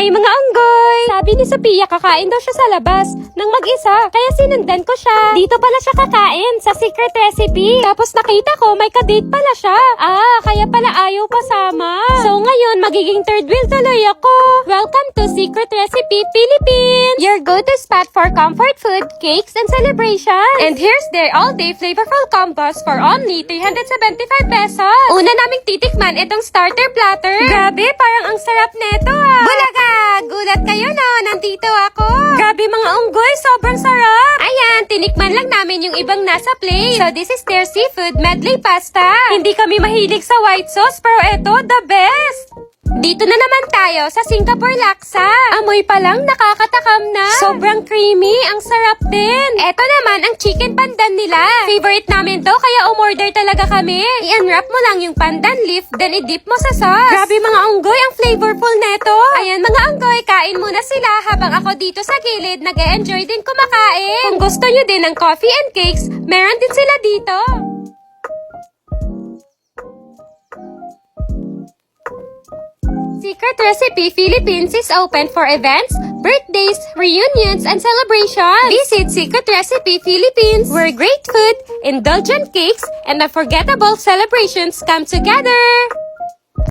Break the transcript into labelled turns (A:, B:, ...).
A: Hi mga unggoy! Sabi ni Sophia kakain daw siya sa labas nang mag-isa, kaya sinundan ko siya. Dito pala siya kakain sa secret recipe. Tapos nakita ko may kadate pala siya. Kaya pala ayaw pasama. So ngayon magiging third wheel tuloy ako. Welcome to Secret Recipe Philippines! Your go-to spot for comfort food, cakes, and celebrations. And here's their all-day flavorful combos for only 375 pesos. Una naming titikman itong starter platter. Grabe, parang ang sarap neto Bulaga! Gulat kayo no, nandito ako. Grabe mga unggoy, sobrang sarap. Ayan, tinikman lang namin yung ibang nasa plate. So this is their seafood medley pasta. Hindi kami mahilig sa white sauce, pero eto, the best. Dito na naman tayo sa Singapore laksa. Amoy pa lang nakakatakam na. Sobrang creamy, ang sarap din. Eto naman ang chicken pandan nila. Favorite namin to kaya umorder talaga kami. I-unwrap mo lang yung pandan leaf, then i-dip mo sa sauce. Grabe mga unggoy, ang flavorful neto. Ayan mga unggoy, kain muna sila habang ako dito sa gilid nag-e-enjoy din kumakain. Kung gusto nyo din ng coffee and cakes, meron din sila dito. Secret Recipe Philippines is open for events, birthdays, reunions, and celebrations. Visit Secret Recipe Philippines, where great food, indulgent cakes, and unforgettable celebrations come together.